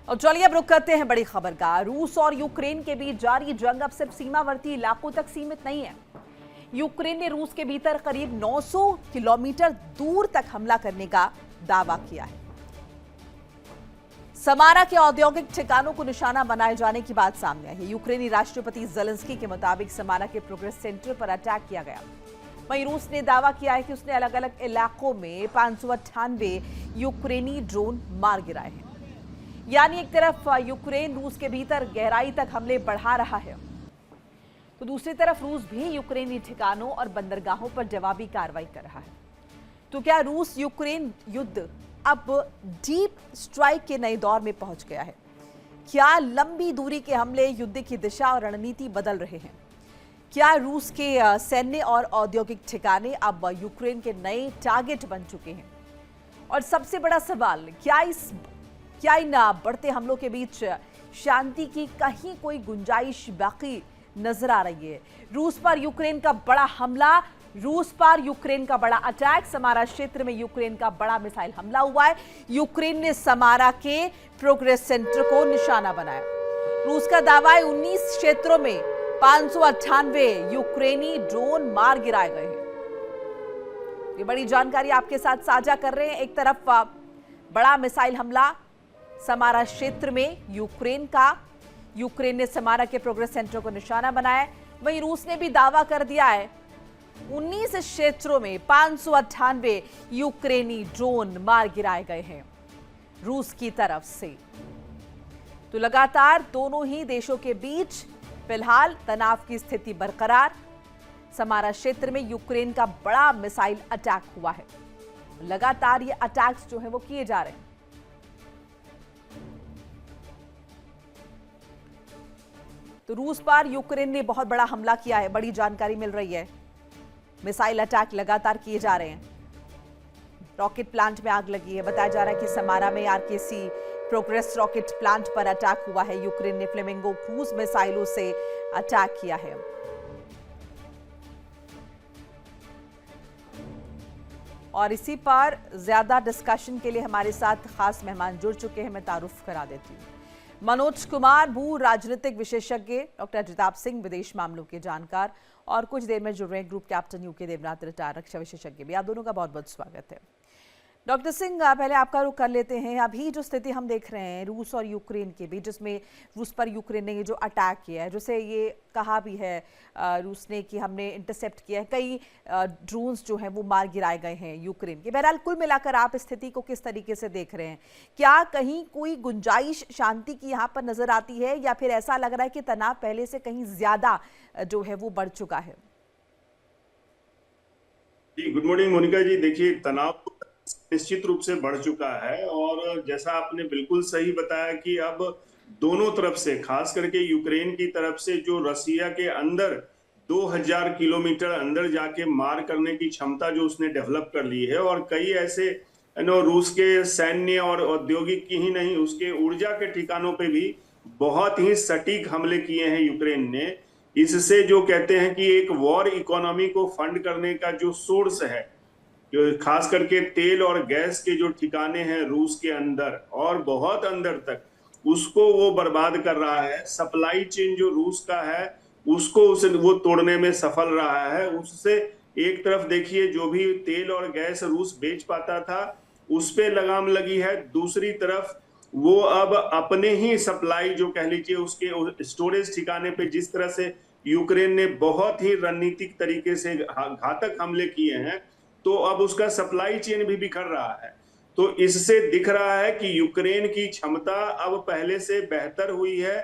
और चलिए अब रुक करते हैं बड़ी खबर का। रूस और यूक्रेन के बीच जारी जंग अब सिर्फ सीमावर्ती इलाकों तक सीमित नहीं है। यूक्रेन ने रूस के भीतर करीब 900 किलोमीटर दूर तक हमला करने का दावा किया है। समारा के औद्योगिक ठिकानों को निशाना बनाए जाने की बात सामने आई है। यूक्रेनी राष्ट्रपति ज़ेलेंस्की के मुताबिक समारा के प्रोग्रेस सेंटर पर अटैक किया गया। वहीं रूस ने दावा किया है कि उसने अलग अलग इलाकों में 598 यूक्रेनी ड्रोन मार गिराए हैं। यानी एक तरफ यूक्रेन रूस के भीतर गहराई तक हमले बढ़ा रहा है, तो दूसरी तरफ रूस भी यूक्रेनी ठिकानों और बंदरगाहों पर जवाबी कार्रवाई कर रहा है। तो क्या रूस यूक्रेन युद्ध अब डीप स्ट्राइक के नए दौर में पहुंच गया है? क्या लंबी दूरी के हमले युद्ध की दिशा और रणनीति बदल रहे हैं? क्या रूस के सैन्य और औद्योगिक ठिकाने अब यूक्रेन के नए टारगेट बन चुके हैं? और सबसे बड़ा सवाल, क्या इन बढ़ते हमलों के बीच शांति की कहीं कोई गुंजाइश बाकी नजर आ रही है? रूस पर यूक्रेन का बड़ा हमला, रूस पर यूक्रेन का बड़ा अटैक। समारा क्षेत्र में यूक्रेन का बड़ा मिसाइल हमला हुआ है। यूक्रेन ने समारा के प्रोग्रेस सेंटर को निशाना बनाया। रूस का दावा है 19 क्षेत्रों में 598 यूक्रेनी ड्रोन मार गिराए गए हैं। ये बड़ी जानकारी आपके साथ साझा कर रहे हैं। एक तरफ बड़ा मिसाइल हमला समारा क्षेत्र में यूक्रेन ने समारा के प्रोग्रेस सेंटर को निशाना बनाया। वहीं रूस ने भी दावा कर दिया है 19 क्षेत्रों में 598 यूक्रेनी ड्रोन मार गिराए गए हैं रूस की तरफ से। तो लगातार दोनों ही देशों के बीच फिलहाल तनाव की स्थिति बरकरार। समारा क्षेत्र में यूक्रेन का बड़ा मिसाइल अटैक हुआ है। लगातार ये अटैक्स जो है वो किए जा रहे हैं। तो रूस पर यूक्रेन ने बहुत बड़ा हमला किया है, बड़ी जानकारी मिल रही है। मिसाइल अटैक लगातार किए जा रहे हैं। रॉकेट प्लांट में आग लगी है। बताया जा रहा है कि समारा में आरकेसी प्रोग्रेस रॉकेट प्लांट पर अटैक हुआ है। यूक्रेन ने फ्लेमिंगो क्रूज मिसाइलों से अटैक किया है। और इसी पर ज्यादा डिस्कशन के लिए हमारे साथ खास मेहमान जुड़ चुके हैं। मैं तारुफ करा देती हूँ। मनोज कुमार, भू राजनीतिक विशेषज्ञ, डॉक्टर जिताब सिंह, विदेश मामलों के जानकार, और कुछ देर में जुड़ रहे हैं group captain UK Devnath, retired रक्षा विशेषज्ञ भी। आप दोनों का बहुत बहुत स्वागत है। डॉक्टर सिंह, पहले आपका रुख कर लेते हैं। अभी जो स्थिति हम देख रहे हैं रूस और यूक्रेन के बीच, जिसमें रूस पर यूक्रेन ने ये जो अटैक किया है, जैसे ये कहा भी है रूस ने कि हमने इंटरसेप्ट किया है, कई ड्रोन्स जो हैं वो मार गिराए गए हैं यूक्रेन के। बहरहाल कुल मिलाकर आप स्थिति को किस तरीके से देख रहे हैं? क्या कहीं कोई गुंजाइश शांति की यहाँ पर नजर आती है, या फिर ऐसा लग रहा है कि तनाव पहले से कहीं ज्यादा जो है वो बढ़ चुका है? जी, गुड मॉर्निंग मोनिका जी। देखिए, तनाव निश्चित रूप से बढ़ चुका है, और जैसा आपने बिल्कुल सही बताया कि अब दोनों तरफ से, खास करके यूक्रेन की तरफ से, जो रसिया के अंदर 2000 किलोमीटर अंदर जाके मार करने की क्षमता जो उसने डेवलप कर ली है, और कई ऐसे रूस के सैन्य और औद्योगिक की ही नहीं, उसके ऊर्जा के ठिकानों पे भी बहुत ही सटीक हमले किए हैं यूक्रेन ने। इससे जो कहते हैं कि एक वॉर इकोनॉमी को फंड करने का जो सोर्स है, जो खास करके तेल और गैस के जो ठिकाने हैं रूस के अंदर और बहुत अंदर तक, उसको वो बर्बाद कर रहा है। सप्लाई चेन जो रूस का है उसको वो तोड़ने में सफल रहा है। उससे एक तरफ देखिए, जो भी तेल और गैस रूस बेच पाता था उस पे लगाम लगी है। दूसरी तरफ वो अब अपने ही सप्लाई, जो कह लीजिए उसके स्टोरेज ठिकाने पे, जिस तरह से यूक्रेन ने बहुत ही रणनीतिक तरीके से घातक हमले किए हैं, तो अब उसका सप्लाई चेन भी बिखर रहा है। तो इससे दिख रहा है कि यूक्रेन की क्षमता अब पहले से बेहतर हुई है।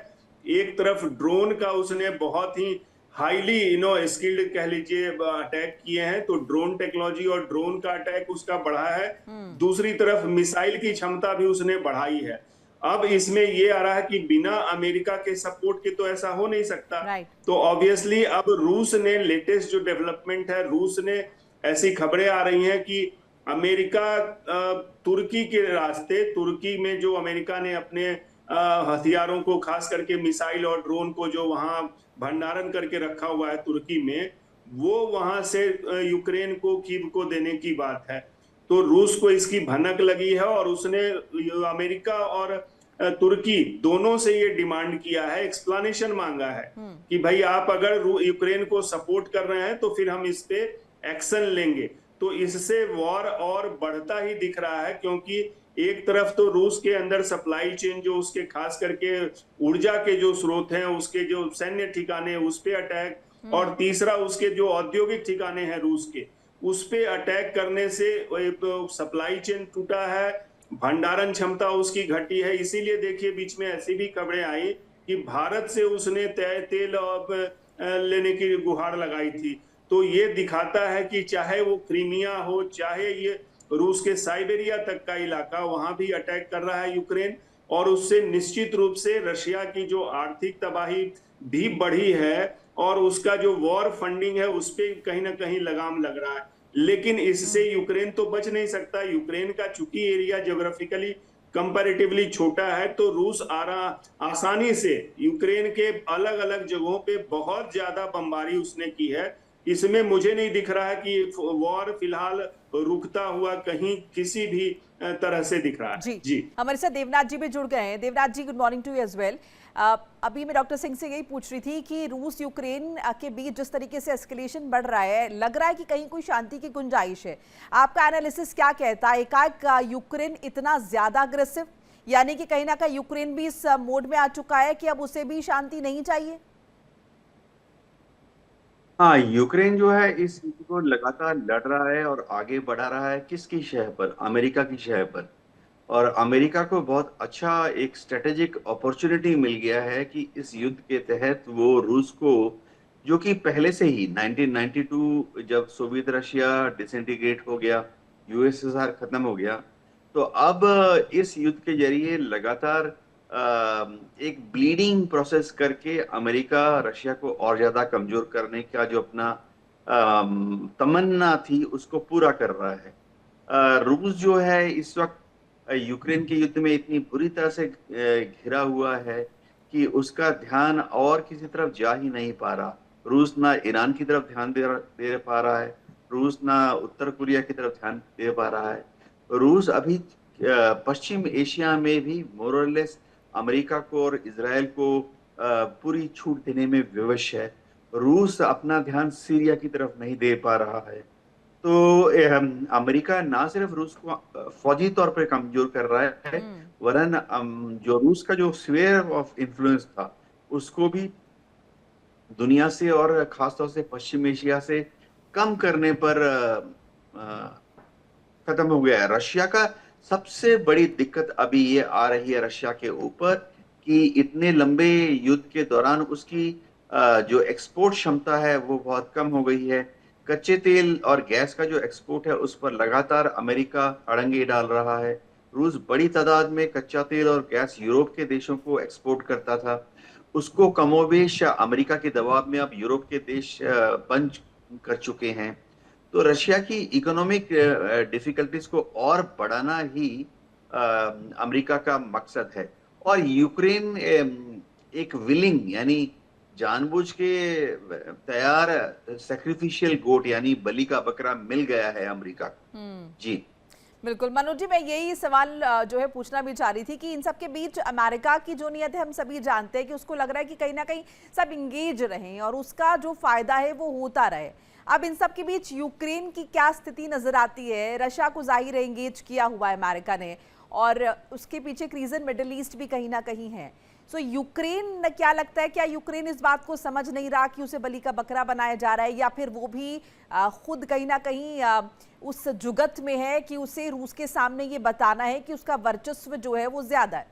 एक तरफ ड्रोन का उसने बहुत ही हाईली स्किल्ड कह लीजिए अटैक किए हैं, तो ड्रोन टेक्नोलॉजी और ड्रोन का अटैक उसका बढ़ा है। दूसरी तरफ मिसाइल की क्षमता भी उसने बढ़ाई है। अब इसमें ये आ रहा है कि बिना अमेरिका के सपोर्ट के तो ऐसा हो नहीं सकता। तो ऑब्वियसली अब रूस ने, लेटेस्ट जो डेवलपमेंट है, रूस ने, ऐसी खबरें आ रही हैं कि अमेरिका तुर्की के रास्ते, तुर्की में जो अमेरिका ने अपने हथियारों को, खास करके मिसाइल और ड्रोन को जो वहां भंडारण करके रखा हुआ है तुर्की में, वो वहां से यूक्रेन को, कीव को देने की बात है। तो रूस को इसकी भनक लगी है, और उसने अमेरिका और तुर्की दोनों से ये डिमांड किया है, एक्सप्लेनेशन मांगा है कि भाई आप अगर यूक्रेन को सपोर्ट कर रहे हैं तो फिर हम इस पे एक्शन लेंगे। तो इससे वॉर और बढ़ता ही दिख रहा है, क्योंकि एक तरफ तो रूस के अंदर सप्लाई चेन जो उसके खास करके ऊर्जा के जो स्रोत हैं, उसके जो सैन्य ठिकाने उस पे अटैक, और तीसरा उसके जो औद्योगिक ठिकाने हैं रूस के, उस पे अटैक करने से सप्लाई चेन टूटा है, भंडारण क्षमता उसकी घटी है। इसीलिए देखिए बीच में ऐसी भी खबरें आई कि भारत से उसने तेल लेने की गुहार लगाई थी। तो ये दिखाता है कि चाहे वो क्रीमिया हो, चाहे ये रूस के साइबेरिया तक का इलाका, वहां भी अटैक कर रहा है यूक्रेन, और उससे निश्चित रूप से रशिया की जो आर्थिक तबाही भी बढ़ी है और उसका जो वॉर फंडिंग है उस पर कहीं ना कहीं लगाम लग रहा है। लेकिन इससे यूक्रेन तो बच नहीं सकता। यूक्रेन का चूंकि एरिया ज्योग्राफिकली कंपैरेटिवली छोटा है, तो रूस आसानी से यूक्रेन के अलग अलग जगहों पे बहुत ज्यादा बमबारी उसने की है। इसमें मुझे नहीं दिख रहा है कि वॉर फिलहाल रुकता हुआ कहीं किसी भी तरह से दिख रहा है। जी, जी हमारे साथ देवनाथ जी भी जुड़ गए हैं। Devnath ji, good morning to you as well. अभी मैं डॉक्टर सिंह से यही पूछ रही थी कि रूस यूक्रेन के बीच जिस तरीके से एस्केलेशन बढ़ रहा है, लग रहा है कि कहीं कोई शांति की गुंजाइश है। आपका एनालिसिस क्या कहता है? एकाएक यूक्रेन इतना ज्यादा अग्रेसिव, यानी कि कहीं ना कहीं यूक्रेन भी इस मोड में आ चुका है कि अब उसे भी शांति नहीं चाहिए? हाँ, यूक्रेन जो है इस युद्ध को लगातार लड़ रहा है और आगे बढ़ा रहा है। किसकी शह पर? अमेरिका की शह पर। और अमेरिका को बहुत अच्छा एक स्ट्रेटेजिक अपॉर्चुनिटी मिल गया है कि इस युद्ध के तहत वो रूस को, जो कि पहले से ही 1992 जब सोवियत रशिया डिसइंटीग्रेट हो गया, यूएसएसआर खत्म हो गया, तो अब इस युद्ध के जरिए लगातार एक ब्लीडिंग प्रोसेस करके अमेरिका रशिया को और ज्यादा कमजोर करने का जो अपना तमन्ना थी उसको पूरा कर रहा है। रूस जो है इस वक्त यूक्रेन के युद्ध में इतनी बुरी तरह से घिरा हुआ है कि उसका ध्यान और किसी तरफ जा ही नहीं पा रहा। रूस ना ईरान की तरफ ध्यान दे पा रहा है, रूस ना उत्तर कोरिया की तरफ ध्यान दे पा रहा है। रूस अभी पश्चिम एशिया में भी मोरलेस अमेरिका को और इजराइल को पूरी छूट देने में विवश है। रूस अपना ध्यान सीरिया की तरफ नहीं दे पा रहा है। तो अमेरिका ना सिर्फ रूस को फौजी तौर पर कमजोर कर रहा है, वरन जो रूस का जो स्फीयर ऑफ इन्फ्लुएंस था उसको भी दुनिया से और खासतौर से पश्चिम एशिया से कम करने पर खत्म हो गया है। रशिया का सबसे बड़ी दिक्कत अभी ये आ रही है रशिया के ऊपर कि इतने लंबे युद्ध के दौरान उसकी जो एक्सपोर्ट क्षमता है वो बहुत कम हो गई है। कच्चे तेल और गैस का जो एक्सपोर्ट है उस पर लगातार अमेरिका अड़ंगे डाल रहा है। रूस बड़ी तादाद में कच्चा तेल और गैस यूरोप के देशों को एक्सपोर्ट करता था, उसको कमोबेश अमेरिका के दबाव में अब यूरोप के देश बंद कर चुके हैं। तो रशिया की इकोनॉमिक डिफिकल्टीज को और बढ़ाना ही अमेरिका का मकसद है। और यूक्रेन एक विलिंग यानी जानबूझ के तैयार सैक्रिफिशियल गोट यानी बलि का बकरा मिल गया है अमेरिका को। जी बिल्कुल मनोज जी, मैं यही सवाल जो है पूछना भी चाह रही थी कि इन सब के बीच अमेरिका की जो नीयत है हम सभी जानते हैं कि उसको लग रहा है कि कहीं ना कहीं सब इंगेज रहें और उसका जो फायदा है वो होता रहे। अब इन सब के बीच यूक्रेन की क्या स्थिति नजर आती है? रशिया को जाहिर है इंगेज किया हुआ है अमेरिका ने, और उसके पीछे एक रीजन मिडिल ईस्ट भी कहीं ना कहीं है। सो यूक्रेन, क्या लगता है, क्या यूक्रेन इस बात को समझ नहीं रहा कि उसे बलि का बकरा बनाया जा रहा है, या फिर वो भी खुद कहीं ना कहीं उस जुगत में है कि उसे रूस के सामने ये बताना है कि उसका वर्चस्व जो है वो ज्यादा है?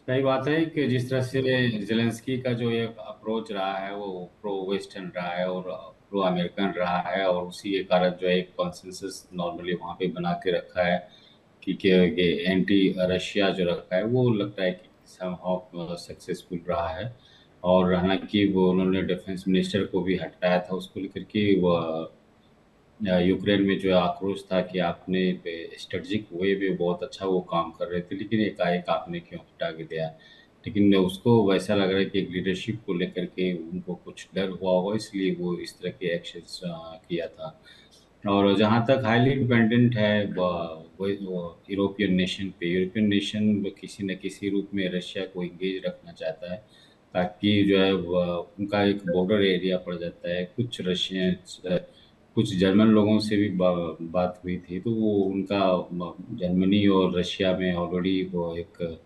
सही बात है कि जिस तरह से जेलेंस्की का जो एक अप्रोच रहा है वो प्रो वेस्टर्न रहा है और प्रो अमेरिकन रहा है, और उसी के कारण जो है एक कॉन्सेंसस नॉर्मली वहाँ पे बना के रखा है कि एंटी रशिया जो रखा है वो लगता है कि समहाउ सक्सेसफुल रहा है। और हालांकि वो उन्होंने डिफेंस मिनिस्टर को भी हटाया था उसको लेकर के, वो यूक्रेन में जो आक्रोश था कि आपने स्ट्रेटजिक वे में बहुत अच्छा वो काम कर रहे थे लेकिन एकाएक आपने क्यों हटा के दिया। लेकिन उसको वैसा लग रहा है कि एक लीडरशिप को लेकर के उनको कुछ डर हुआ होगा, इसलिए वो इस तरह के एक्शंस किया था। और जहाँ तक हाईली डिपेंडेंट है वो यूरोपियन नेशन पे, यूरोपियन नेशन किसी न किसी रूप में रशिया को इंगेज रखना चाहता है, ताकि जो है उनका एक बॉर्डर एरिया पड़ जाता है। कुछ रशियन, कुछ जर्मन लोगों से भी बात हुई थी, तो वो उनका जर्मनी और रशिया में ऑलरेडी वो एक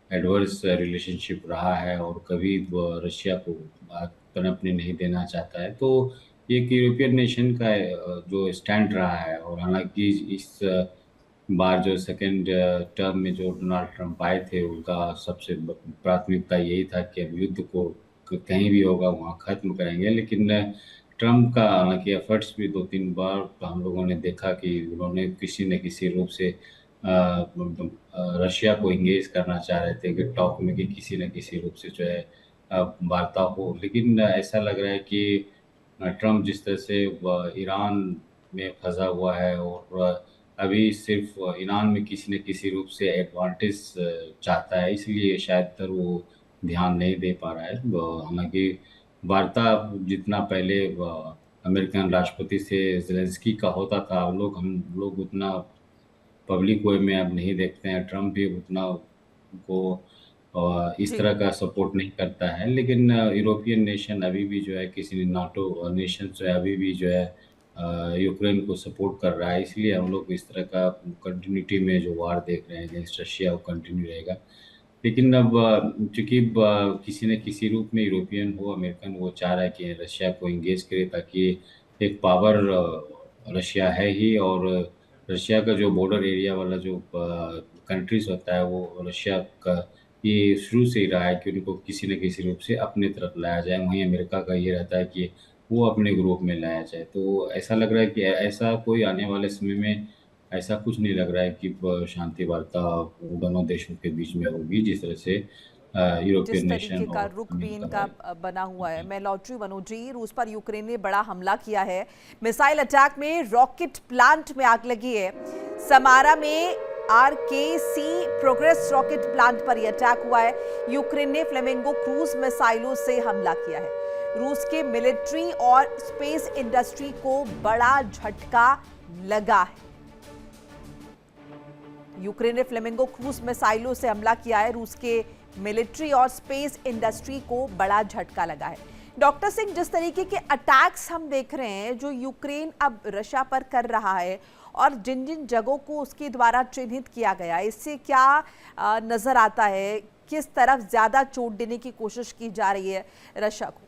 एडवर्स रिलेशनशिप रहा है और कभी वो रशिया को पनपने नहीं देना चाहता है। तो एक यूरोपियन नेशन का जो स्टैंड रहा है, और हालांकि इस बार जो सेकेंड टर्म में जो डोनाल्ड ट्रंप आए थे, उनका सबसे प्राथमिकता यही था कि अब युद्ध को कहीं भी होगा वहाँ खत्म करेंगे। लेकिन ट्रंप का हालांकि एफर्ट्स भी 2-3 बार हम लोगों ने देखा कि उन्होंने किसी न किसी रूप से रशिया को इंगेज करना चाह रहे थे कि टॉक में, कि किसी न किसी रूप से जो है वार्ता हो। लेकिन ऐसा लग रहा है कि ट्रंप जिस तरह से ईरान में फंसा हुआ है, और अभी सिर्फ ईरान में किसी न किसी रूप से एडवांटेज चाहता है, इसलिए शायद तर वो ध्यान नहीं दे पा रहा है। हालांकि वार्ता जितना पहले अमेरिकन राष्ट्रपति से ज़ेलेंस्की का होता था, हम लोग उतना पब्लिक वे में अब नहीं देखते हैं। ट्रंप भी उतना को इस जी। तरह का सपोर्ट नहीं करता है। लेकिन यूरोपियन नेशन अभी भी जो है, किसी नाटो नेशन जो है अभी भी जो है यूक्रेन को सपोर्ट कर रहा है। इसलिए हम लोग इस तरह का कंटिन्यूटी में जो वार देख रहे हैं अगेंस्ट रशिया, वो कंटिन्यू रहेगा। लेकिन अब चूंकि किसी न किसी रूप में यूरोपियन हो, अमेरिकन, वो चाह रहा है कि रशिया को इंगेज करे, ताकि एक पावर रशिया है ही, और रशिया का जो बॉर्डर एरिया वाला जो कंट्रीज होता है, वो रशिया का ये शुरू से ही रहा है कि उनको किसी न किसी रूप से अपने तरफ लाया जाए। वहीं अमेरिका का ये रहता है कि वो अपने ग्रुप में लाया जाए। तो ऐसा लग रहा है कि ऐसा कोई आने वाले समय में ऐसा कुछ नहीं लग रहा है कि शांति वार्ता दोनों देशों के बीच में होगी, जिस तरह से जिस यूरोपियन तरीके नेशन का और रुख भी अमेरिका इनका बना हुआ है। मैं लौट रही हूं मनोज जी। रूस पर यूक्रेन ने बड़ा हमला किया है। मिसाइल अटैक में रॉकेट प्लांट में आग लगी है। समारा में RKC प्रोग्रेस रॉकेट प्लांट पर यह अटैक हुआ है। यूक्रेन ने फ्लेमिंगो क्रूज मिसाइलों से हमला किया है। रूस के मिलिट्री और स्पेस इंडस्ट्री को बड़ा झटका लगा है। यूक्रेन ने फ्लेमिंगो क्रूज मिसाइलों से हमला किया है। रूस के मिलिट्री और स्पेस इंडस्ट्री को बड़ा झटका लगा है। डॉक्टर सिंह, जिस तरीके के अटैक्स हम देख रहे हैं जो यूक्रेन अब रशिया पर कर रहा है, और जिन जिन जगहों को उसके द्वारा चिन्हित किया गया, इससे क्या नजर आता है? किस तरफ ज्यादा चोट देने की कोशिश की जा रही है रशिया को?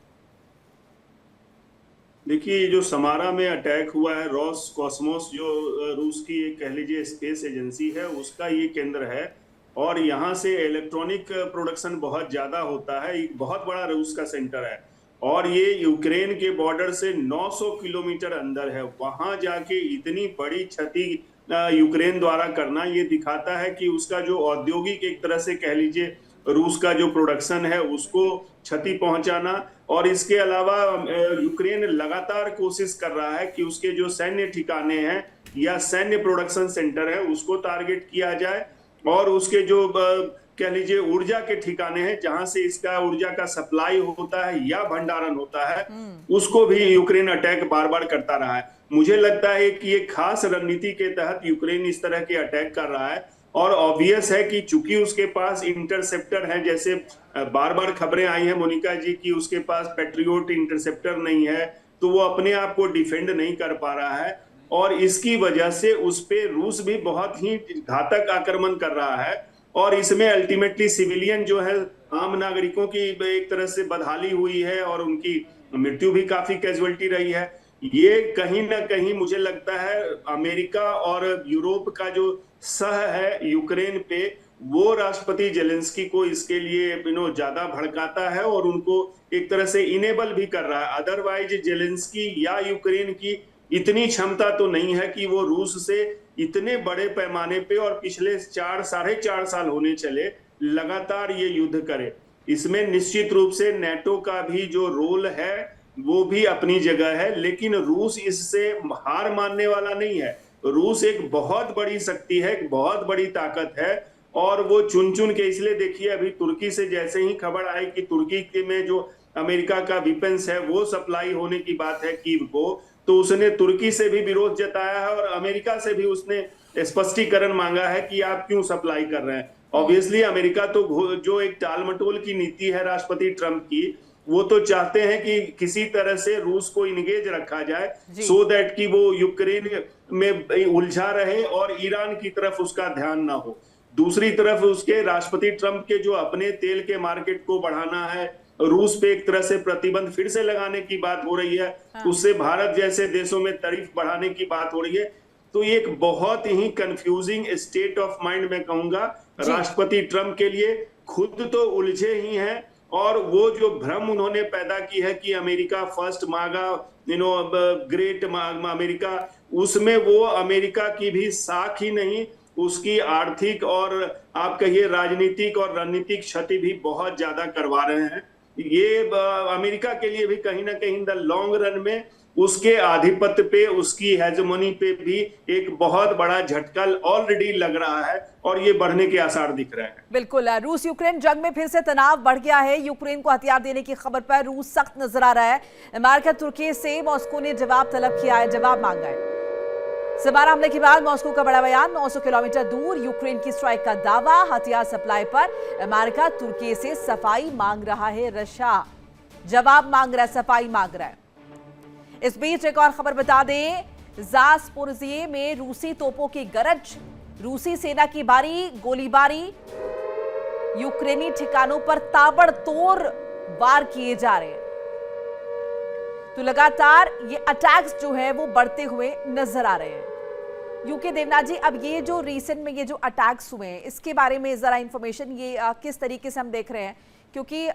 देखिए, जो समारा में अटैक हुआ है, रॉस कॉस्मोस जो रूस की एक कह लीजिए स्पेस एजेंसी है, उसका ये केंद्र है, और यहाँ से इलेक्ट्रॉनिक प्रोडक्शन बहुत ज्यादा होता है। एक बहुत बड़ा रूस का सेंटर है, और ये यूक्रेन के बॉर्डर से 900 किलोमीटर अंदर है। वहां जाके इतनी बड़ी क्षति यूक्रेन द्वारा करना, ये दिखाता है कि उसका जो औद्योगिक एक तरह से कह लीजिए रूस का जो प्रोडक्शन है उसको क्षति पहुंचाना। और इसके अलावा यूक्रेन लगातार कोशिश कर रहा है कि उसके जो सैन्य ठिकाने हैं या सैन्य प्रोडक्शन सेंटर है उसको टारगेट किया जाए, और उसके जो कह लीजिए ऊर्जा के ठिकाने हैं जहां से इसका ऊर्जा का सप्लाई होता है या भंडारण होता है, उसको भी यूक्रेन अटैक बार बार करता रहा है। मुझे लगता है कि एक खास रणनीति के तहत यूक्रेन इस तरह के अटैक कर रहा है, और ऑब्वियस है कि चूंकि उसके पास इंटरसेप्टर है, जैसे बार बार खबरें आई हैं मोनिका जी की उसके पास पैट्रियोट इंटरसेप्टर नहीं है, तो वो अपने आप को डिफेंड नहीं कर पा रहा है, और इसकी वजह से उस पे रूस भी बहुत ही घातक आक्रमण कर रहा है। और इसमें अल्टीमेटली सिविलियन जो है, आम नागरिकों की एक तरह से बदहाली हुई है, और उनकी मृत्यु भी काफी कैजुअलिटी रही है। ये कहीं ना कहीं मुझे लगता है अमेरिका और यूरोप का जो सह है यूक्रेन पे, वो राष्ट्रपति जेलेंस्की को इसके लिए ज्यादा भड़काता है और उनको एक तरह से इनेबल भी कर रहा है। अदरवाइज जेलेंस्की या यूक्रेन की इतनी क्षमता तो नहीं है कि वो रूस से इतने बड़े पैमाने पे, और पिछले 4-4.5 साल होने चले लगातार ये युद्ध करे। इसमें निश्चित रूप से नेटो का भी जो रोल है वो भी अपनी जगह है, लेकिन रूस इससे हार मानने वाला नहीं है। रूस एक बहुत बड़ी शक्ति है, एक बहुत बड़ी ताकत है, और वो चुन चुन के, इसलिए देखिए अभी तुर्की से जैसे ही खबर आई कि तुर्की में जो अमेरिका का वेपन्स है वो सप्लाई होने की बात है कीव को, तो उसने तुर्की से भी विरोध जताया है और अमेरिका से भी उसने स्पष्टीकरण मांगा है कि आप क्यों सप्लाई कर रहे हैं। ऑब्वियसली अमेरिका तो जो एक टालमटोल की नीति है राष्ट्रपति ट्रंप की, वो तो चाहते हैं कि किसी तरह से रूस को इंगेज रखा जाए, सो दैट कि वो यूक्रेन में उलझा रहे और ईरान की तरफ उसका ध्यान ना हो। दूसरी तरफ उसके राष्ट्रपति ट्रंप के जो अपने तेल के मार्केट को बढ़ाना है, रूस पे एक तरह से प्रतिबंध फिर से लगाने की बात हो रही है, उससे भारत जैसे देशों में टैरिफ बढ़ाने की बात हो रही है। तो ये एक बहुत ही कंफ्यूजिंग स्टेट ऑफ माइंड मैं कहूंगा राष्ट्रपति ट्रंप के लिए। खुद तो उलझे ही हैं और वो जो भ्रम उन्होंने पैदा की है कि अमेरिका फर्स्ट मांगा, ग्रेट अमेरिका, उसमें वो अमेरिका की भी साख ही नहीं, उसकी आर्थिक और आप कहिए राजनीतिक और रणनीतिक क्षति भी बहुत ज्यादा करवा रहे हैं। ये अमेरिका के लिए भी कहीं ना कहीं द लॉन्ग रन में उसके आधिपत्य पे, उसकी हेजेमोनी पे भी एक बहुत बड़ा झटका ऑलरेडी लग रहा है और ये बढ़ने के आसार दिख रहे हैं। बिल्कुल, रूस यूक्रेन जंग में फिर से तनाव बढ़ गया है। यूक्रेन को हथियार देने की खबर पर रूस सख्त नजर आ रहा है। अमेरिका तुर्की से मॉस्को ने जवाब तलब किया है, जवाब मांगा है। सबारा हमले के बाद मॉस्को का बड़ा बयान, 900 किलोमीटर दूर यूक्रेन की स्ट्राइक का दावा, हथियार सप्लाई पर अमेरिका तुर्की से सफाई मांग रहा है। रशिया जवाब मांग रहा है, सफाई मांग रहा है। इस बीच एक और खबर बता दें, ज़ापोरिज़िए में रूसी तोपों की गरज, रूसी सेना की भारी गोलीबारी, यूक्रेनी ठिकानों पर ताबड़तोड़ वार किए जा रहे हैं। तो लगातार ये अटैक्स जो है वो बढ़ते हुए नजर आ रहे हैं। यूके देवनाथ जी, अब ये जो रिसेंट में ये जो अटैक्स हुए हैं, इसके बारे में जरा इंफॉर्मेशन, ये किस तरीके से हम देख रहे हैं, क्योंकि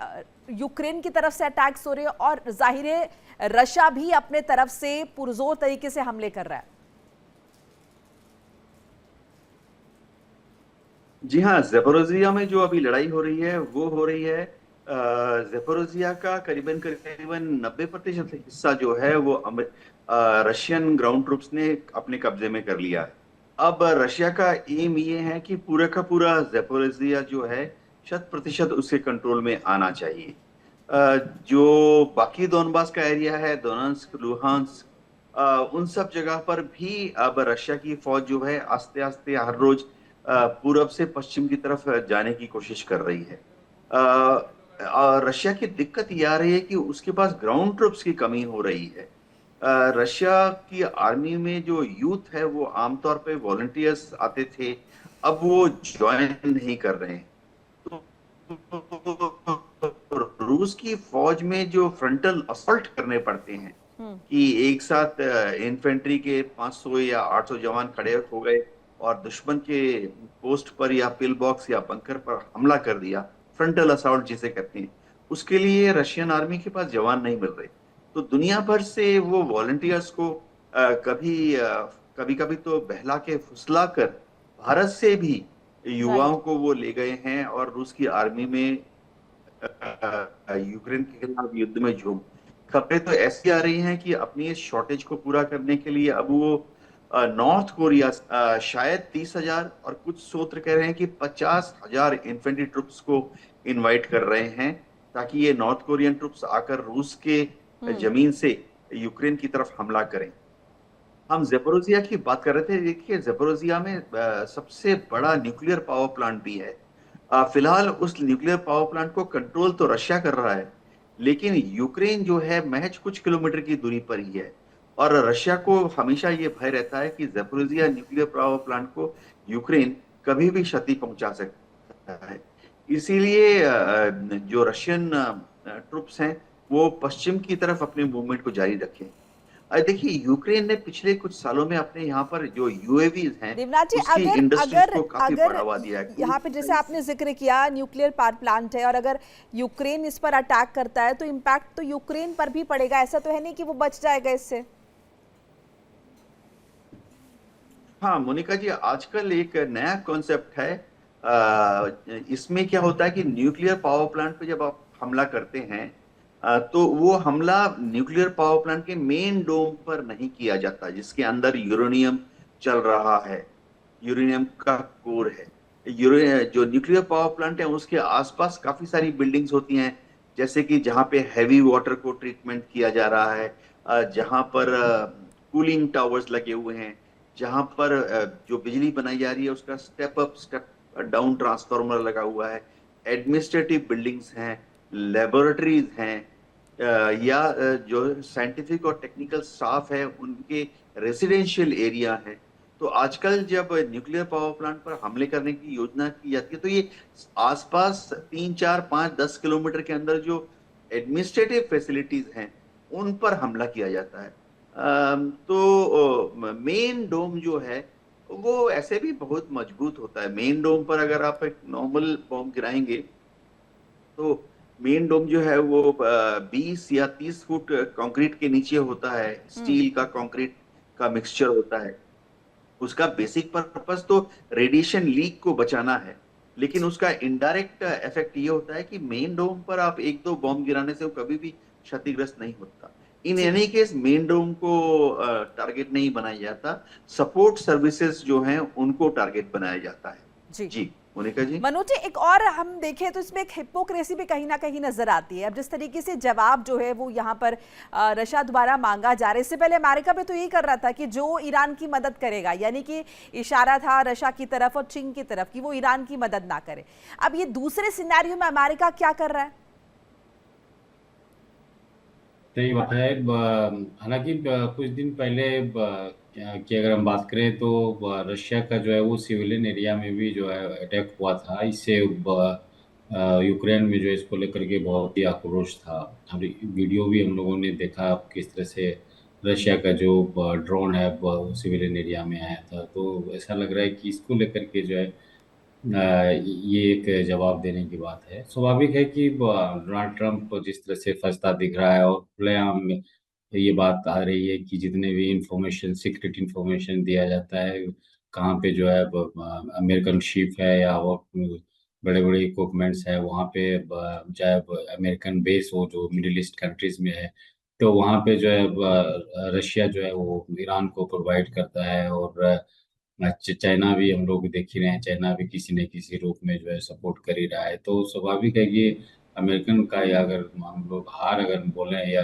यूक्रेन की तरफ से अटैक्स हो रहे हैं और जाहिर है रशिया भी अपने तरफ से पुरजोर तरीके से हमले कर रहा है। जी हाँ, ज़पोरिज़िया में जो अभी लड़ाई हो रही है वो हो रही है, ज़पोरिज़िया का करीबन 90% हिस्सा जो है वो रशियन ग्राउंड ट्रूप्स ने अपने कब्जे में कर लिया है। अब रशिया का एम ये है कि पूरा का पूरा ज़पोरिज़िया जो है 100% उसके कंट्रोल में आना चाहिए। जो बाकी दोनबास का एरिया है, दोनेत्स्क, लुहांस्क, उन सब जगह पर भी अब रशिया की फौज जो है आस्ते आस्ते हर रोज पूरब से पश्चिम की तरफ जाने की कोशिश कर रही है। रशिया की दिक्कत ये आ रही है कि उसके पास ग्राउंड ट्रूप्स की कमी हो रही है। रशिया की आर्मी में जो यूथ है वो आमतौर पे वॉलंटियर्स आते थे, अब वो ज्वाइन नहीं कर रहे हैं। रूस की फौज में जो फ्रंटल असॉल्ट करने पड़ते हैं कि एक साथ इन्फेंट्री के 500 या 800 जवान खड़े हो गए और दुश्मन के पोस्ट पर या पिल बॉक्स या बंकर पर हमला कर दिया, फ्रंटल असॉल्ट जिसे कहते हैं, उसके लिए रशियन आर्मी के पास जवान नहीं मिल रहे। तो दुनिया भर से वो वॉलंटियर्स को कभी कभी तो बहला के फुसला कर भारत से भी युवाओं को वो ले गए हैं और रूस की आर्मी में यूक्रेन के खिलाफ युद्ध में झूम। खबरें तो ऐसी आ रही हैं कि अपनी इस शॉर्टेज को पूरा करने के लिए अब वो नॉर्थ कोरिया शायद 30,000 और कुछ सूत्र कह रहे हैं कि 50,000 इन्फेंट्री ट्रुप्स को इनवाइट कर रहे हैं ताकि ये नॉर्थ कोरियन ट्रुप्स आकर रूस के जमीन से यूक्रेन की तरफ हमला करें। हम ज़पोरिज़िया की बात कर रहे थे। देखिए, ज़पोरिज़िया में सबसे बड़ा न्यूक्लियर पावर प्लांट भी है। फिलहाल उस न्यूक्लियर पावर प्लांट को कंट्रोल तो रशिया कर रहा है, लेकिन यूक्रेन जो है महज कुछ किलोमीटर की दूरी पर ही है और रशिया को हमेशा ये भय रहता है कि ज़पोरिज़िया न्यूक्लियर पावर प्लांट को यूक्रेन कभी भी क्षति पहुंचा सकता है। इसीलिए जो रशियन ट्रुप्स हैं वो पश्चिम की तरफ अपने मूवमेंट को जारी रखें। देखिए, यूक्रेन ने पिछले कुछ सालों में अपने यहाँ पर जो यूएवीज हैं उसकी इंडस्ट्रीज को काफी बढ़ावा दिया है। यहाँ पे जैसे आपने जिक्र किया न्यूक्लियर पावर प्लांट है और अगर यूक्रेन इस पर अटैक करता है तो इम्पैक्ट तो यूक्रेन पर भी पड़ेगा, ऐसा तो है नहीं कि वो बच जाएगा इससे। हाँ मोनिका जी, आजकल एक नया कॉन्सेप्ट है। इसमें क्या होता है कि न्यूक्लियर पावर प्लांट पे जब आप हमला करते हैं तो वो हमला न्यूक्लियर पावर प्लांट के मेन डोम पर नहीं किया जाता जिसके अंदर यूरेनियम चल रहा है, यूरेनियम का कोर है। जो न्यूक्लियर पावर प्लांट है उसके आसपास काफी सारी बिल्डिंग्स होती हैं, जैसे कि जहाँ पे हैवी वाटर को ट्रीटमेंट किया जा रहा है, जहां पर कूलिंग टावर्स लगे हुए हैं, जहां पर जो बिजली बनाई जा रही है उसका step up step down transformer लगा हुआ है, एडमिनिस्ट्रेटिव बिल्डिंग्स हैं, लेबोरेटरीज हैं, या जो साइंटिफिक और टेक्निकल स्टाफ है उनके रेजिडेंशियल एरिया है। तो आजकल जब न्यूक्लियर पावर प्लांट पर हमले करने की योजना की जाती है तो ये आसपास 3, 4, 5, 10 किलोमीटर के अंदर जो एडमिनिस्ट्रेटिव फैसिलिटीज हैं उन पर हमला किया जाता है। तो मेन डोम जो है वो ऐसे भी बहुत मजबूत होता है। मेन डोम पर अगर आप एक नॉर्मल बॉम्ब गिराएंगे तो मेन डोम जो है वो 20 या 30 फुट कंक्रीट के नीचे होता है, स्टील का कंक्रीट का मिक्सचर होता है। उसका बेसिक पर्पस तो रेडिएशन लीक को बचाना है, लेकिन उसका इनडायरेक्ट इफेक्ट ये होता है कि मेन डोम पर आप एक दो बॉम्ब गिराने से वो कभी भी क्षतिग्रस्त नहीं होता। इन जी एनी केस मेन डोम को टारगेट नहीं बनाया जाता, सपोर्ट सर्विसेज जो हैं उनको टारगेट बनाया जाता है। जी। जी मोनिका जी। मनोज जी, एक और हम देखें तो इसमें एक हिपोक्रेसी भी कहीं ना कहीं नजर आती है। अब जिस तरीके से जवाब जो है वो यहाँ पर रशिया द्वारा मांगा जा रहा है, इससे पहले अमेरिका भी तो यही कर रहा था कि जो ईरान की मदद करेगा, यानी कि इशारा था रशिया की तरफ और चीन की तरफ कि वो ईरान की मदद ना करे। अब ये दूसरे सिनेरियो में अमेरिका क्या कर रहा है? सही बात है। हालांकि कुछ दिन पहले की अगर हम बात करें तो रशिया का जो है वो सिविलियन एरिया में भी जो है अटैक हुआ था। इससे यूक्रेन में जो है इसको लेकर के बहुत ही आक्रोश था। हम वीडियो भी हम लोगों ने देखा किस तरह से रशिया का जो ड्रोन है वो सिविलियन एरिया में आया था। तो ऐसा लग रहा है कि इसको लेकर के जो है ये एक जवाब देने की बात है। स्वाभाविक है कि डोनाल्ड ट्रंप जिस तरह से फंसता दिख रहा है और खुलेआम में ये बात आ रही है कि जितने भी इंफॉर्मेशन, सीक्रेट इंफॉर्मेशन दिया जाता है, कहाँ पे जो है अमेरिकन शिप है या वो बड़े बड़े इक्विपमेंट्स है वहाँ पे, चाहे अमेरिकन बेस हो जो मिडिल ईस्ट कंट्रीज में है, तो वहाँ पे जो है रशिया जो है वो ईरान को प्रोवाइड करता है। और चाइना भी हम लोग देख ही रहे हैं, चाइना भी किसी न किसी रूप में जो है सपोर्ट कर ही रहा है। तो स्वाभाविक है कि अमेरिकन का, या अगर हम लोग हार अगर बोलें या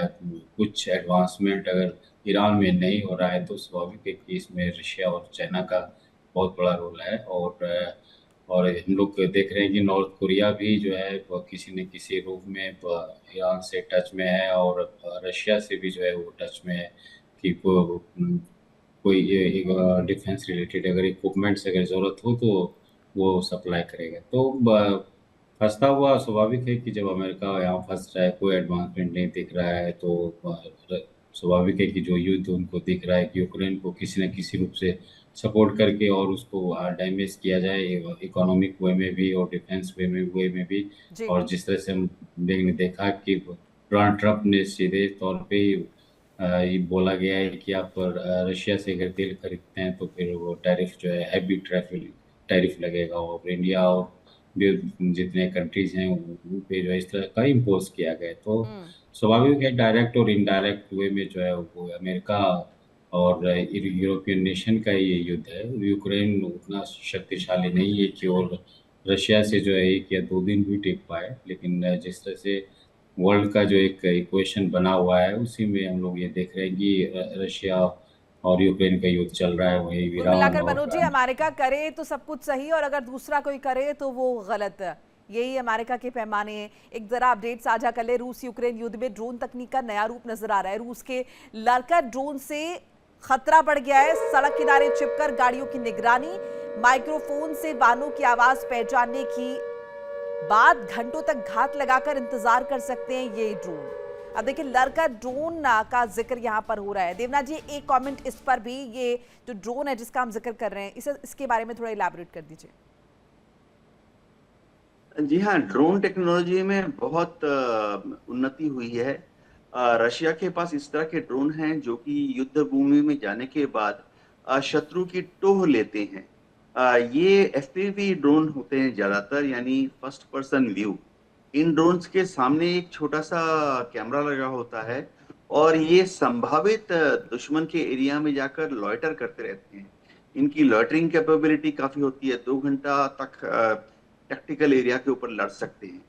कुछ एडवांसमेंट अगर ईरान में नहीं हो रहा है, तो स्वाभाविक है कि इसमें रशिया और चाइना का बहुत बड़ा रोल है। और हम लोग देख रहे हैं कि नॉर्थ कोरिया भी जो है वो किसी न किसी रूप में ईरान से टच में है, और रशिया से भी जो है वो टच में है कि कोई डिफेंस रिलेटेड अगर इक्विपमेंट्स अगर ज़रूरत हो तो वो सप्लाई करेगा। तो फंसता हुआ स्वाभाविक है कि जब अमेरिका यहाँ फंस रहा है, कोई एडवांसमेंट नहीं दिख रहा है, तो स्वाभाविक है कि जो युद्ध उनको दिख रहा है कि यूक्रेन को किसी न किसी रूप से सपोर्ट करके और उसको डैमेज किया जाए, इकोनॉमिक वे में भी और डिफेंस वे में भी। जी और जिस तरह से हम ने देखा कि डोनाल्ड ट्रंप ने सीधे तौर पे ही ये बोला गया है कि आप रशिया से अगर तेल खरीदते हैं तो फिर वो टैरिफ जो है हैवी टैरिफ लगेगा, और इंडिया और भी जितने कंट्रीज हैं उन पे जो है इस तरह का इम्पोज किया गया है। तो स्वाभाविक है डायरेक्ट और इनडायरेक्ट वे में जो है वो अमेरिका और यूरोपियन नेशन का ये युद्ध है। यूक्रेन उतना शक्तिशाली नहीं है कि और रशिया से जो है 1 या 2 दिन भी टिक पाए, लेकिन जिस तरह से वर्ल्ड का जो एक इक्वेशन बना हुआ है उसी में हम लोग ये देख रहे हैं कि रशिया और यूक्रेन का युद्ध चल रहा है, वही कुल ईरान मिलाकर और मनोज जी, अमेरिका करे तो सब कुछ सही और अगर दूसरा कोई करे तो वो गलत। यही अमेरिका के पैमाने हैं। एक जरा अपडेट साझा कर ले। रूस यूक्रेन युद्ध में ड्रोन तकनीक का नया रूप नजर आ रहा है। रूस के लड़का ड्रोन से खतरा बढ़ गया है। सड़क किनारे छिपकर गाड़ियों की निगरानी, माइक्रोफोन से वाहनों की आवाज पहचानने की बाद घंटों तक घात लगाकर इंतजार कर सकते हैं ये ड्रोन। अब देखिए, लड़का ड्रोन का जिक्र यहाँ पर हो रहा है। देवनाथ जी, एक कमेंट इस पर भी, ये जो ड्रोन है जिसका हम जिक्र कर रहे हैं, इसके बारे में थोड़ा इलैबोरेट कर दीजिए। जी हाँ, ड्रोन टेक्नोलॉजी में बहुत उन्नति हुई है। रशिया के पास इस तरह के ड्रोन हैं जो कि युद्ध भूमि में जाने के बाद शत्रु की टोह लेते हैं। ये एफपीवी ड्रोन होते हैं ज्यादातर, यानी फर्स्ट पर्सन व्यू। इन ड्रोन्स के सामने एक छोटा सा कैमरा लगा होता है और ये संभावित दुश्मन के एरिया में जाकर लॉइटर करते रहते हैं। इनकी लॉइटरिंग कैपेबिलिटी काफी होती है, 2 घंटा तक टैक्टिकल एरिया के ऊपर लड़ सकते हैं।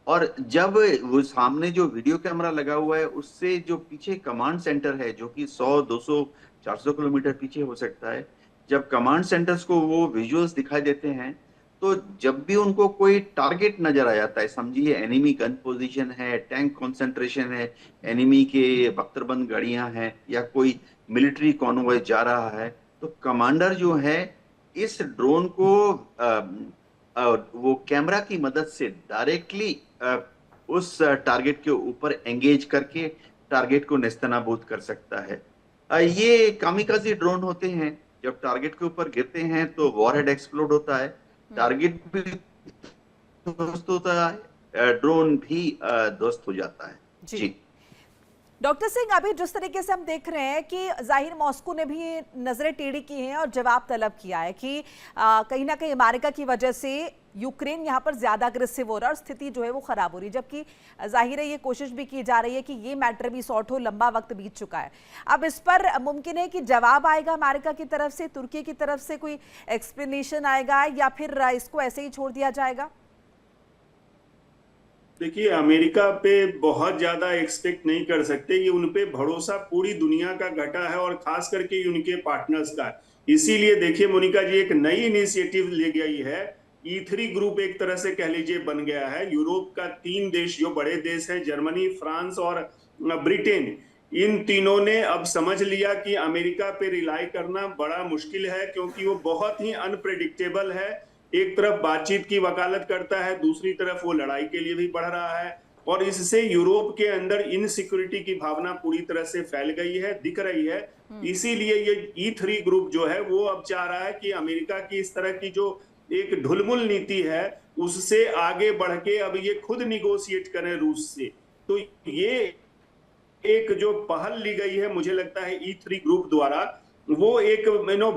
और जब वो सामने जो वीडियो कैमरा लगा हुआ है उससे जो पीछे कमांड सेंटर है जो कि 100, 200, 400 किलोमीटर पीछे हो सकता है, जब कमांड सेंटर्स को वो विजुअल्स दिखाई देते हैं, तो जब भी उनको कोई टारगेट नजर आ जाता है, समझिए एनिमी गन पोजीशन है, टैंक कंसंट्रेशन है, एनिमी के बख्तरबंद गाड़ियां हैं, या कोई मिलिट्री कॉन्वॉय जा रहा है, तो कमांडर जो है इस ड्रोन को वो कैमरा की मदद से डायरेक्टली उस टारगेट के ऊपर एंगेज करके टारगेट को नेस्तनाबूद कर सकता है। ये कामिकाज़ी ड्रोन होते हैं, जब टारगेट के ऊपर गिरते हैं तो वॉरहेड एक्सप्लोड होता है, टारगेट भी ध्वस्त होता है, ड्रोन भी ध्वस्त हो जाता है। जी डॉक्टर सिंह, अभी जिस तरीके से हम देख रहे हैं कि जाहिर मॉस्को ने भी नजरें टेढ़ी की हैं और जवाब तलब किया है कि कहीं ना कहीं अमेरिका की वजह से यूक्रेन यहाँ पर ज्यादा अग्रेसिव हो रहा है और स्थिति जो है वो खराब हो रही है, जबकि जाहिर है ये कोशिश भी की जा रही है कि ये मैटर भी सॉर्ट हो, लंबा वक्त बीत चुका है। अब इस पर मुमकिन है कि जवाब आएगा अमेरिका की तरफ से, तुर्की की तरफ से कोई एक्सप्लेनेशन आएगा, या फिर इसको ऐसे ही छोड़ दिया जाएगा? देखिए, अमेरिका पे बहुत ज्यादा एक्सपेक्ट नहीं कर सकते। ये उनपे भरोसा पूरी दुनिया का घटा है और खास करके उनके पार्टनर्स का। इसीलिए देखिए मोनिका जी, एक नई इनिशिएटिव ले गई है। E3 ग्रुप एक तरह से कह लीजिए बन गया है। यूरोप का 3 देश जो बड़े देश हैं, जर्मनी, फ्रांस और ब्रिटेन, इन तीनों ने अब समझ लिया कि अमेरिका पे रिलाई करना बड़ा मुश्किल है, क्योंकि वो बहुत ही अनप्रेडिक्टेबल है। एक तरफ बातचीत की वकालत करता है, दूसरी तरफ वो लड़ाई के लिए भी बढ़ रहा है, और इससे यूरोप के अंदर इनसिक्योरिटी की भावना पूरी तरह से फैल गई है, दिख रही है। इसीलिए ये E3 ग्रुप जो है वो अब चाह रहा है कि अमेरिका की इस तरह की जो एक ढुलमुल नीति है उससे आगे बढ़ के अब ये खुद निगोशिएट करें रूस से। तो ये एक जो पहल ली गई है, मुझे लगता है E3 ग्रुप द्वारा, वो एक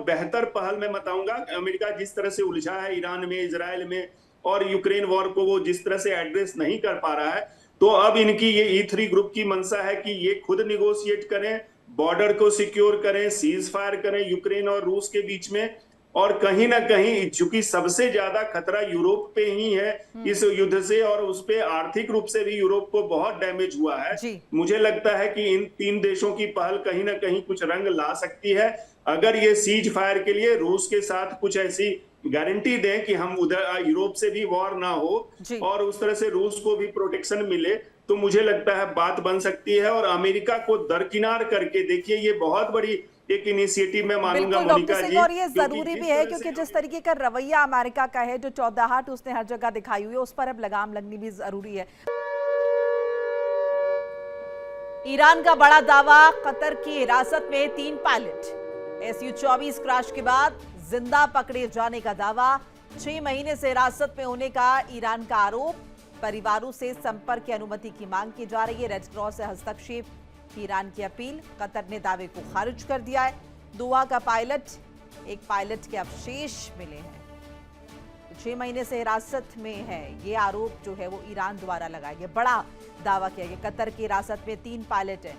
बेहतर पहल मैं बताऊंगा। अमेरिका जिस तरह से उलझा है ईरान में, इजराइल में, और यूक्रेन वॉर को वो जिस तरह से एड्रेस नहीं कर पा रहा है, तो अब इनकी ये E3 ग्रुप की मंशा है कि ये खुद निगोशिएट करें, बॉर्डर को सिक्योर करें, सीज फायर करें यूक्रेन और रूस के बीच में। और कहीं ना कहीं चूंकि सबसे ज्यादा खतरा यूरोप पे ही है इस युद्ध से, और उस पे आर्थिक रूप से भी यूरोप को बहुत डैमेज हुआ है, मुझे लगता है कि इन 3 देशों की पहल कहीं ना कहीं कुछ रंग ला सकती है। अगर ये सीज फायर के लिए रूस के साथ कुछ ऐसी गारंटी दें कि हम उधर यूरोप से भी वॉर ना हो और उस तरह से रूस को भी प्रोटेक्शन मिले, तो मुझे लगता है बात बन सकती है। और अमेरिका को दरकिनार करके, देखिए ये बहुत बड़ी एक इनिशिएटिव मैं मानूंगा मोनिका जी, और ये जरूरी भी है क्योंकि जिस तरीके का रवैया अमेरिका का है, जो चौधाहट उसने हर जगह दिखाई हुई है, उस पर अब लगाम लगनी भी जरूरी है। ईरान का बड़ा दावा, कतर की हिरासत में 3 पायलट। SU-24 क्रैश के बाद जिंदा पकड़े जाने का दावा, 6 महीने से हिरासत में होने का ईरान का आरोप, परिवारों से संपर्क की अनुमति की मांग की जा रही है। रेड क्रॉस से हस्तक्षेप की ईरान की अपील, कतर ने दावे को खारिज कर दिया है। दोहा का पायलट, एक पायलट के अवशेष मिले हैं, 6 महीने से हिरासत में है, ये आरोप जो है वो ईरान द्वारा लगाया गया। बड़ा दावा किया गया, कतर की हिरासत में 3 पायलट हैं।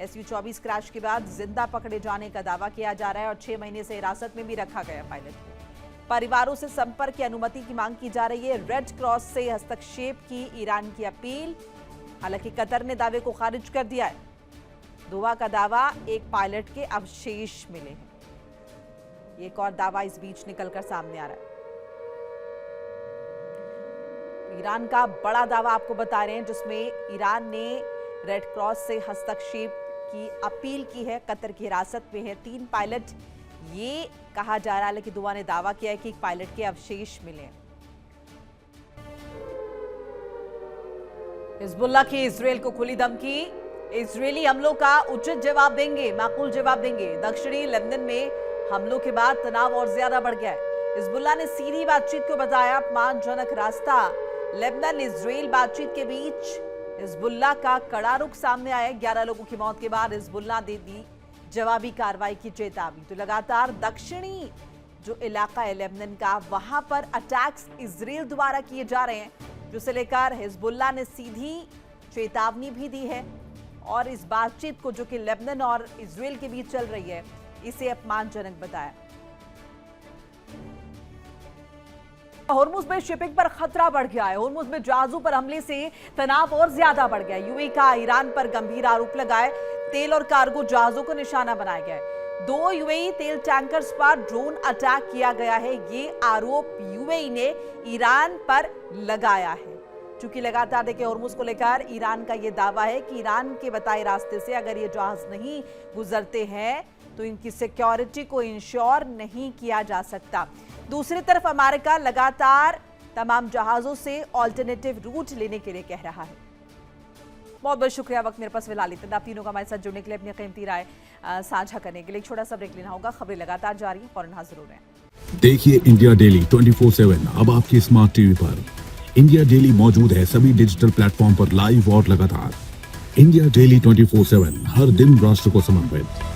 SU-24 क्रैश के बाद जिंदा पकड़े जाने का दावा किया जा रहा है और 6 महीने से हिरासत में भी रखा गया पायलट को। परिवारों से संपर्क की अनुमति की मांग की जा रही है। रेड क्रॉस से हस्तक्षेप की ईरान की अपील, हालांकि कतर ने दावे को खारिज कर दिया है। दोहा का दावा, एक पायलट के अवशेष मिले हैं। एक और दावा इस बीच निकलकर सामने आ रहा है। ईरान का बड़ा दावा आपको बता रहे हैं, जिसमें ईरान ने रेड क्रॉस से हस्तक्षेप की अपील की है। कतर की हिरासत में है 3 पायलट, ये कहा जा रहा है कि दोहा ने दावा किया है कि एक पायलट के अवशेष मिले। हिजबुल्लाह की इजरायल को खुली धमकी, इजरायली हमलों का उचित जवाब देंगे, माकूल जवाब देंगे। दक्षिणी लेबनान में हमलों के बाद तनाव और ज्यादा बढ़ गया है। हिजबुल्लाह ने सीधी बातचीत को बताया अपमानजनक रास्ता। लेबनान इजरायल बातचीत के बीच हिजबुल्लाह का कड़ा रुख सामने आया। 11 लोगों की मौत के बाद हिजबुल्लाह ने दी जवाबी कार्रवाई की चेतावनी। तो लगातार दक्षिणी जो इलाका है लेबनान का, वहां पर अटैक्स इजरायल द्वारा किए जा रहे हैं, जिसे लेकर हिजबुल्लाह ने सीधी चेतावनी भी दी है और इस बातचीत को, जो कि लेबनान और इजरायल के बीच चल रही है, इसे अपमानजनक बताया। होर्मुज में शिपिंग पर खतरा बढ़ गया है। होर्मुज में जहाजों पर हमले से तनाव और ज्यादा बढ़ गया है। यूएई का ईरान पर गंभीर आरोप लगाए, तेल और कार्गो जहाजों को निशाना बनाया गया है। 2 यूएई तेल टैंकर्स पर ड्रोन अटैक किया गया है। ये आरोप यूएई ने ईरान पर लगाया है। चूंकि लगातार देखिए होर्मुज को लेकर ईरान का ये दावा है कि ईरान के बताए रास्ते से अगर ये जहाज नहीं गुजरते हैं तो इनकी सिक्योरिटी को इंश्योर नहीं किया जा सकता। दूसरी तरफ अमेरिका लगातार तमाम जहाजों से ऑल्टरनेटिव रूट लेने के लिए कह रहा है। बहुत बहुत शुक्रिया वक्त मेरे पास फिलहाल इतना। आप तीनों का हमारे साथ जुड़ने के लिए, अपनी कीमती राय साझा करने के लिए। छोटा सा ब्रेक लेना होगा। खबरें लगातार जारी हैं, फौरन हाजिर हो रहे हैं। देखिए इंडिया डेली 24/7 अब आपकी स्मार्ट टीवी पर। इंडिया डेली मौजूद है सभी डिजिटल प्लेटफॉर्म पर लाइव और लगातार। इंडिया डेली 24/7 हर दिन राष्ट्र को समर्पित।